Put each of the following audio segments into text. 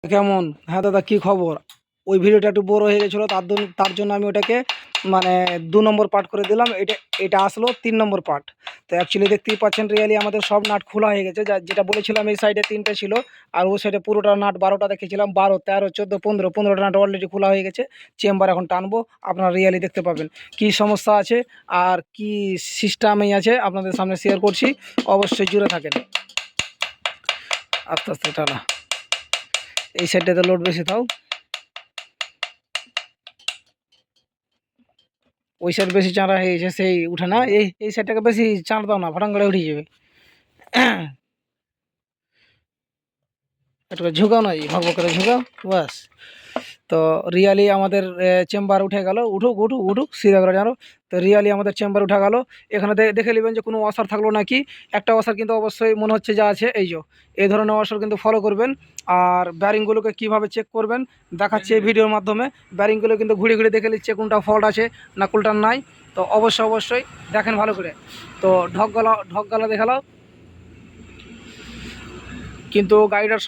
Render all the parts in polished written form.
কেমন? হ্যাঁ দাদা, কি খবর? ওই ভিডিওটা একটু বড় হয়ে গেছিলো, তার জন্য আমি ওটাকে মানে ২ নম্বর পার্ট করে দিলাম। এটা আসলো ৩ নম্বর পার্ট। তো অ্যাকচুয়ালি দেখতেই পাচ্ছেন, রিয়ালি আমাদের সব নাট খোলা হয়ে গেছে। যেটা বলেছিলাম এই সাইডে ৩টে ছিল, আর ওই সাইডে পুরোটা নাট ১২টা দেখেছিলাম। ১২, ১৩, ১৪, ১৫টা নাট অলরেডি খোলা হয়ে গেছে। চেম্বার এখন টানবো, আপনারা রিয়ালি দেখতে পাবেন কি সমস্যা আছে আর কি সিস্টেমই আছে, আপনাদের সামনে শেয়ার করছি। অবশ্যই জুড়ে থাকেন। আস্তে আস্তে টানা, এই সাইডটাতে লোড বেশি থাও, ওই সাইড বেশি চাঁড়া হয়ে গেছে, সেই উঠে না। এই সাইডটাকে বেশি চাঁড় দাও না, ফাটাং করে উঠে যাবে। একটু ঝুঁকাও না, ভগ করে ঝুঁকাও, বাস। তো রিয়ালি আমাদের চেম্বার উঠে গেল। উঠুক উঠুক উঠুক, সিধা করে জানো। তো রিয়ালি আমাদের চেম্বার উঠে গেল। এখানে দেখে নেবেন যে কোনো ওয়াশার থাকলো নাকি। একটা ওয়াশার কিন্তু অবশ্যই মনে হচ্ছে যা আছে, এই ধরনের ওয়াশার কিন্তু ফলো করবেন। আর ব্যারিংগুলোকে কীভাবে চেক করবেন দেখাচ্ছি এই ভিডিওর মাধ্যমে। ব্যারিংগুলো কিন্তু ঘুরে ঘুরে দেখে নিচ্ছে কোনটা ফল্ট আছে না কোনটা নাই। তো অবশ্যই দেখেন ভালো করে। তো ঢক গলা দেখালো, কিন্তু গাড়িটার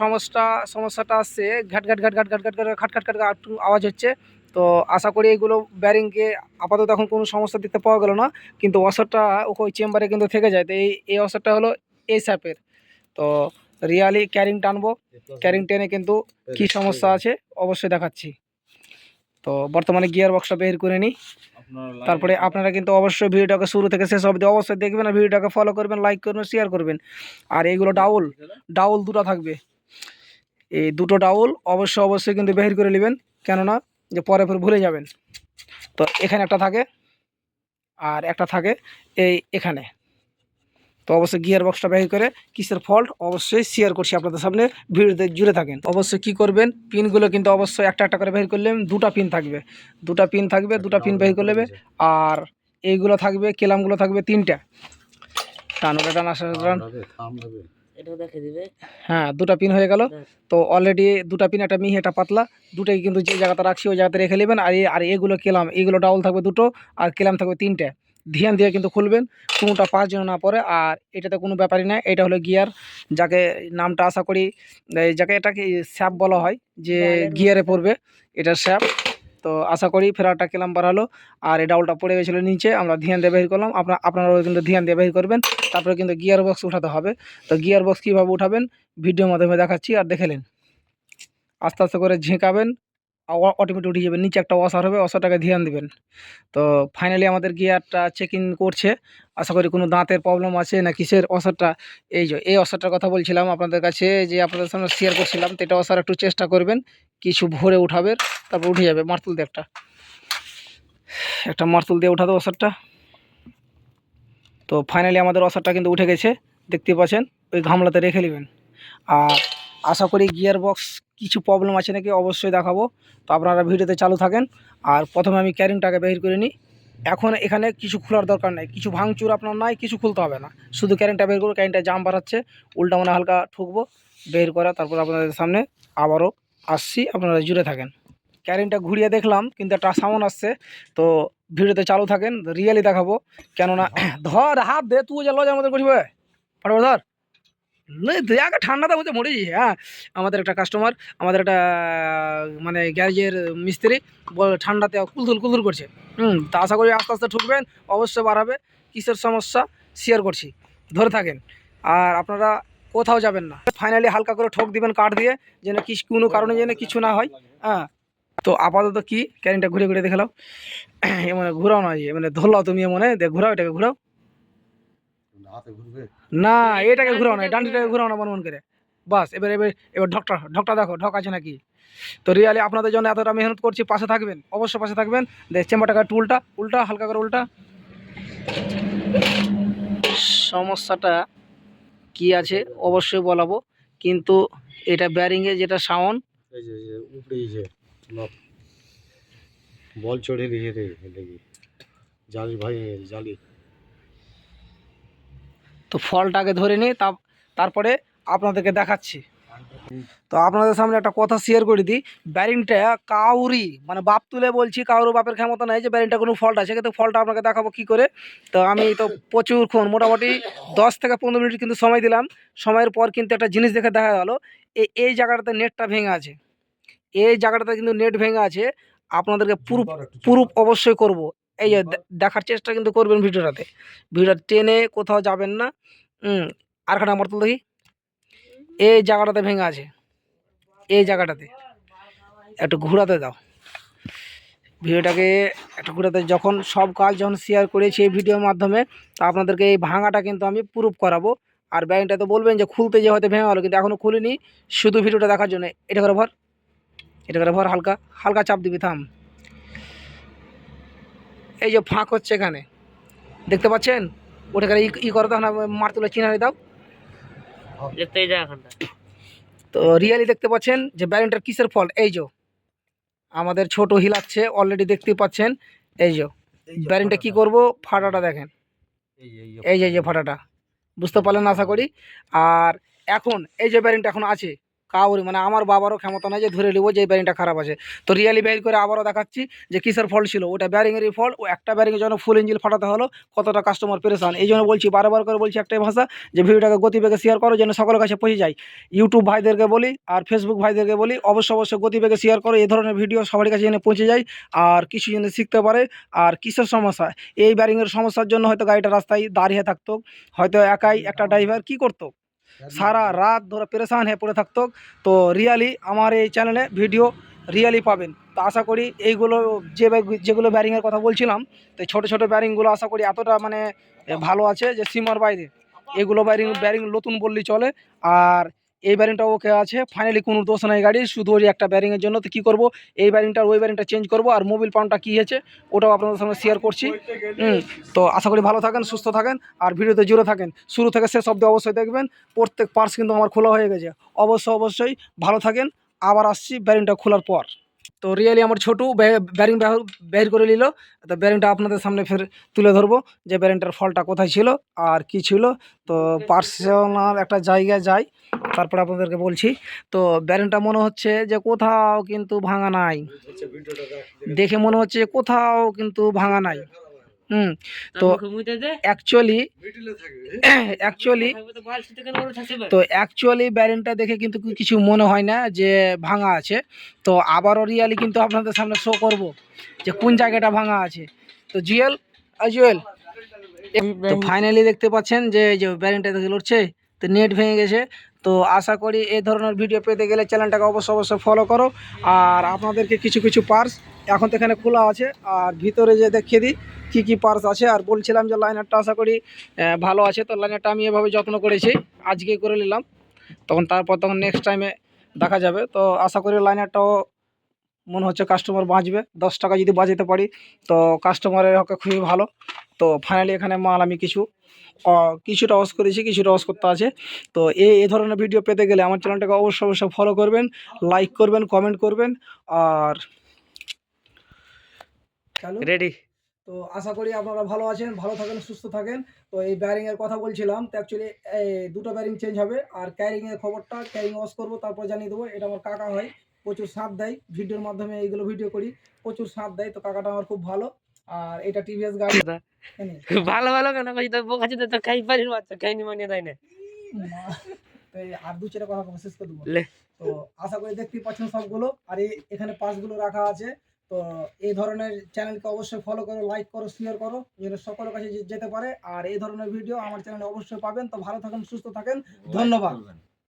সমস্যাটা আসছে ঘাট ঘাট ঘাট ঘাট ঘাট ঘাট ঘাট খাট খাট খাট একটু আওয়াজ হচ্ছে। তো আশা করি এইগুলো ব্যারিংকে আপাতত এখন কোনো সমস্যা দেখতে পাওয়া গেল না, কিন্তু ওয়াশারটা ওই চেম্বারে কিন্তু থেকে যায়। তো এই ওয়াশারটা হলো এই স্যাপের। তো রিয়ালি ক্যারিং টানবো, ক্যারিং টেনে কিন্তু কি সমস্যা আছে অবশ্যই দেখাচ্ছি। তো বর্তমানে গিয়ার বক্সটা বের করে নিই, তারপরে আপনারা কিন্তু অবশ্যই ভিডিওটাকে শুরু থেকে শেষ অবধি অবশ্যই দেখবেন, আর ভিডিওটাকে ফলো করবেন, লাইক করবেন, শেয়ার করবেন। আর এইগুলো ডাউল দুটো থাকবে, এই দুটো ডাউল অবশ্যই কিন্তু বের করে নেবেন, কেননা যে পরে ভুলে যাবেন। তো এখানে একটা থাকে আর একটা থাকে এখানে। তো অবশ্যই গিয়ার বক্সটা বের করে কিসের ফল্ট অবশ্যই শেয়ার করছি আপনাদের সামনে, ভিডিওতে জুড়ে থাকেন। অবশ্যই কি করবেন, পিনগুলো কিন্তু অবশ্যই একটা করে বের করলেন। দুটা পিন থাকবে, দুটা পিন বের করে নেবে। আর এইগুলো থাকবে, কেলামগুলো থাকবে 3টা। হ্যাঁ, দুটা পিন হয়ে গেল। তো অলরেডি দুটা পিন, একটা মিহি একটা পাতলা, দুটাই কিন্তু যে জায়গাতে রাখছি ওই জায়গাতে রেখে নেবেন। আর এগুলো এগুলো ডাউল থাকবে দুটো, আর কেলাম থাকবে 3টে। ধ্যান দিয়ে কিন্তু খুলবেন, কোনোটা পাঁচ যেন না পড়ে। আর এটাতে কোনো ব্যাপারই না, এটা হলো গিয়ার, যাকে নামটা আশা করি যাকে এটাকে শ্যাপ বলা হয়, যে গিয়ারে পড়বে, এটা শ্যাপ। তো আশা করি ফেরারটা কেলাম বাড়ালো। আর এই ডাউলটা পড়ে গেছিলো নিচে, আমরা ধ্যান দিয়ে বের করলাম। আপনারাও কিন্তু ধ্যান দিয়ে বের করবেন। তারপরে কিন্তু গিয়ার বক্স উঠাতে হবে। তো গিয়ার বক্স কীভাবে উঠাবেন ভিডিওর মাধ্যমে দেখাচ্ছি, আর দেখে নিন। আস্তে আস্তে করে ঝেঁকাবেন, অটোমেটিক উঠে যাবেন। নিচে একটা ওয়াশার হবে, ওয়াশারটাকে ধ্যান দেবেন। তো ফাইনালি আমাদের গিয়ারটা চেকিং করছে। আশা করি কোনো দাঁতের প্রবলেম আছে না কিসের ওয়াশারটা। এই ওয়াশারটার কথা বলছিলাম আপনাদের কাছে, যে আপনাদের সামনে শেয়ার করছিলাম। তো এটা ওয়াশার একটু চেষ্টা করবেন, কিছু ভরে উঠাবেন, তারপর উঠে যাবে। মারতুল দিয়ে একটা মারতুল দিয়ে উঠাতে ওয়াশারটা। তো ফাইনালি আমাদের ওয়াশারটা কিন্তু উঠে গেছে, দেখতে পাচ্ছেন। ওই গামলাতে রেখে নেবেন। আর আশা করি গিয়ার বক্স কিছু প্রবলেম আছে নাকি অবশ্যই দেখাবো। তো আপনারা ভিডিওতে চালু থাকেন। আর প্রথমে আমি ক্যারিংটাকে বের করে নিই। এখন এখানে কিছু খোলার দরকার নেই, কিছু ভাঙচুর আপনার নাই, কিছু খুলতে হবে না। শুধু ক্যারিংটা বের করবো, ক্যারিংটা জাম বাড়াচ্ছে, উল্টা মানে হালকা ঠুকবো, বের করা। তারপর আপনাদের সামনে আবারও আসছি, আপনারা জুড়ে থাকেন। ক্যারিংটা ঘুরিয়ে দেখলাম, কিন্তু একটা সাউন্ড আসছে। তো ভিডিওতে চালু থাকেন, রিয়েলি দেখাবো। কেননা ধর হাত দে, তুই যে লজার মতো করবি, পারবো ধর আগে ঠান্ডাতে বলতে মরে যাই। হ্যাঁ, আমাদের একটা কাস্টমার, আমাদের একটা মানে গ্যারেজের মিস্ত্রি ঠান্ডাতে কুলতুল করছে। তা আশা করি আস্তে আস্তে ঠুকবেন, অবশ্যই বাড়াবে। কিসের সমস্যা শেয়ার করছি, ধরে থাকেন। আর আপনারা কোথাও যাবেন না, ফাইনালি হালকা করে ঠোক দিবেন কাঠ দিয়ে, যেন কোনো কারণে যেন কিছু না হয়। হ্যাঁ, তো আপাতত কি ক্যারিংটা ঘুরে ঘুরে দেখালাও, মানে ঘুরাও না, মানে ধরলাও তুমি, মনে দেখ ঘুরাও, এটাকে ঘুরাও না, এটাকে ঘুরাও না, ডান্ডিটাকে ঘুরাও না, মন করে। বাস, এবার ঢকটা দেখো, ঢক আছে নাকি। তো রিয়ালি আপনাদের জন্য এতটা মেহনত করছি, পাশে থাকবেন, অবশ্যই পাশে থাকবেন। দেখ চেম্বারটাকে একটু উল্টা হালকা করে উল্টা। সমস্যাটা কি আছে অবশ্যই বলাবো, কিন্তু এটা ব্যারিংয়ে যেটা সাউন্ড, বল চড়ে দিয়েছে জালি ভাই, জালি। তো ফলটাকে ধরে নিই, তারপরে আপনাদেরকে দেখাচ্ছি। তো আপনাদের সামনে একটা কথা শেয়ার করে দিই, ব্যারিংটা কাউরি মানে বাপ তুলে বলছি, কারোর বাপের ক্ষমতা নাই যে ব্যারিংটা কোনো ফল্ট আছে, কিন্তু ফল্টটা আপনাকে দেখাবো কি করে। তো আমি তো প্রচুরক্ষণ, মোটামুটি 10 থেকে 15 মিনিট কিন্তু সময় দিলাম। সময়ের পর কিন্তু একটা জিনিস দেখা গেল, এই জায়গাটাতে নেটটা ভেঙে আছে, এই জায়গাটাতে কিন্তু নেট ভেঙে আছে। আপনাদেরকে প্রুফ অবশ্যই করব। এই যে দেখার চেষ্টা কিন্তু করবেন ভিডিওটাতে, ভিডিও টেনে কোথাও যাবেন না। আরেকটা নাম্বার তুল দেখি। এই জায়গাটাতে ভেঙে আছে, এই জায়গাটাতে একটু ঘোরাতে দাও ভিডিওটাকে, একটু ঘোরাতে। যখন সব কাজ যখন শেয়ার করেছি এই ভিডিওর মাধ্যমে, তা আপনাদেরকে এই ভাঙাটা কিন্তু আমি প্রুফ করাবো। আর ব্যাংকটা তো বলবেন যে খুলতে যে হয়তো ভেঙে গেলো, কিন্তু এখনও খুলিনি, শুধু ভিডিওটা দেখার জন্য। এটা করে ভর, এটা করে ভর, হালকা হালকা চাপ দিবি, থাম। এই যে ফাঁক হচ্ছে এখানে, দেখতে পাচ্ছেন? ওটাকে ই করে দাও না, মার তুলে চিনারি দাও। তো রিয়েলি দেখতে পাচ্ছেন যে ব্যারিংটার কিসের ফল্ট। এই যে আমাদের ছোট হিলাচ্ছে অলরেডি, দেখতেই পাচ্ছেন। এই যে ব্যারিংটা কি করব, ফাটাটা দেখেন, এই যে ফাটাটা, বুঝতে পারলেন আশা করি। আর এখন এই যে ব্যারিংটা এখন আছে, কাউরি মানে আমার বাবারও ক্ষমতা নাই যে ধরে নেবো যে এই ব্যারিংটা খারাপ আছে। তো রিয়েলি বের করে আবারও দেখাচ্ছি যে কিসের ফল্ট ছিল। ওটা ব্যারিংয়েরই ফল্ট। ও একটা ব্যারিংয়ের জন্য ফুল ইঞ্জিন ফাটাতে হলো, কতটা কাস্টমার পেরেশান। এই জন্য বলছি, বারবার করে বলছি একটাই ভাষা, যে ভিডিওটাকে গতিবেগে শেয়ার করো যেন সকলের কাছে পৌঁছে যায়। ইউটিউব ভাইদেরকে বলি আর ফেসবুক ভাইদেরকে বলি, অবশ্যই গতিবেগে শেয়ার করো, এই ধরনের ভিডিও সবার কাছে যেন পৌঁছে যায় আর কিছু যেন শিখতে পারে। আর কিসের সমস্যা, এই ব্যারিংয়ের সমস্যার জন্য হয়তো গাড়িটা রাস্তায় দাঁড়িয়ে থাকতো, হয়তো একাই একটা ড্রাইভার কি করতো, সারা রাত ধরে পেরেশান হয়ে পড়ে থাকতো। তো রিয়ালি আমার এই চ্যানেলে ভিডিও রিয়ালি পাবেন। তো আশা করি এইগুলো যেগুলো ব্যারিংয়ের কথা বলছিলাম, তো ছোটো ছোটো ব্যারিংগুলো আশা করি এতটা মানে ভালো আছে যে সীমার বাইরে। এগুলো ব্যারিং নতুন বললেই চলে। আর এই ব্যারিংটা ওকে আছে, ফাইনালি কোনো দোষ নাই গাড়ির, শুধু ওই একটা ব্যারিংয়ের জন্য। তো কী করবো, এই ব্যারিংটা ওই ব্যারিংটা চেঞ্জ করবো। আর মোবিল পাম্পটা কী হয়েছে ওটাও আপনাদের সামনে শেয়ার করছি। তো আশা করি ভালো থাকেন, সুস্থ থাকেন, আর ভিডিওতে জুড়ে থাকেন, শুরু থেকে শেষ অবধি অবশ্যই দেখবেন। প্রত্যেক পার্টস কিন্তু আমার খোলা হয়ে গেছে। অবশ্যই ভালো থাকেন, আবার আসছি ব্যারিংটা খোলার পর। তো রিয়েলি আমার ছোটু ব্যারিং বের করে নিল। তো ব্যারিংটা আপনাদের সামনে ফের তুলে ধরবো যে ব্যারিংটার ফলটা কোথায় ছিল আর কি ছিল। তো পার্সোনাল একটা জায়গায় যাই, তারপর আপনাদেরকে বলছি। তো ব্যারিংটা মনে হচ্ছে যে কোথাও কিন্তু ভাঙা নাই, দেখে মনে হচ্ছে কোথাও কিন্তু ভাঙা নাই। তো অ্যাকচুয়ালি ব্যারিংটা দেখে কিন্তু কিছু মনে হয় না যে ভাঙা আছে। তো আবারও রিয়ালি কিন্তু আপনাদের সামনে শো করব যে কোন জায়গাটা ভাঙা আছে। তো জুয়েল তো ফাইনালি দেখতে পাচ্ছেন যে এই যে ব্যারিংটা দেখে লড়ছে, তো নেট ভেঙে গেছে। তো আশা করি এই ধরনের ভিডিও পেতে গেলে চ্যানেলটাকে অবশ্যই ফলো করো। আর আপনাদেরকে কিছু পার্টস এখন তো এখানে খোলা আছে, আর ভিতরে যে দেখিয়ে দিই কী পার্টস আছে। আর বলছিলাম যে লাইনারটা আশা করি ভালো আছে। তো লাইনারটা আমি এভাবে যত্ন করেছি, আজকেই করে নিলাম, তখন নেক্সট টাইমে দেখা যাবে। তো আশা করি লাইনারটাও মনে হচ্ছে কাস্টমার বাঁচবে। 10 টাকা যদি বাঁচাতে পারি তো কাস্টমারের হকে খুবই ভালো। তো ফাইনালি এখানে মাল আমি কিছুটা অস করেছি, কিছুটা অস করতে আছে। তো এই ধরনের ভিডিও পেতে গেলে আমার চ্যানেলটাকে অবশ্যই ফলো করবেন, লাইক করবেন, কমেন্ট করবেন। আর রেডি। তো আশা করি আপনারা ভালো আছেন, ভালো থাকেন, সুস্থ থাকেন। তো এই ব্যারিংয়ের কথা বলছিলাম, তো অ্যাকচুয়ালি দুটো ব্যারিং চেঞ্জ হবে। আর ক্যারিংয়ের খবরটা ক্যারিং ওয়াশ করবো, তারপর জানিয়ে দেবো। এটা আমার কাকা হয়, প্রচুর সাথ দেয়, ভিডিওর মাধ্যমে এইগুলো ভিডিও করি, প্রচুর সাথ দেয়। তো কাকাটা আমার খুব ভালো। আর এটা টিভিএস গাড়ি ভালো কেন বোকাচ্ছি তো খাই পারি বাচ্চা খাইনি মানে তাই না। তো আর 2-4 কথা শেষ করে দেবো। তো আশা করি দেখতেই পাচ্ছেন সবগুলো। আর এখানে পার্টসগুলো রাখা আছে। তো এই ধরনের চ্যানেলকে অবশ্যই ফলো করো, লাইক করো, শেয়ার করো, যেন সকলের কাছে যেতে পারে। আর এই ধরনের ভিডিও আমার চ্যানেলে অবশ্যই পাবেন। তো ভালো থাকুন, সুস্থ থাকেন, ধন্যবাদ।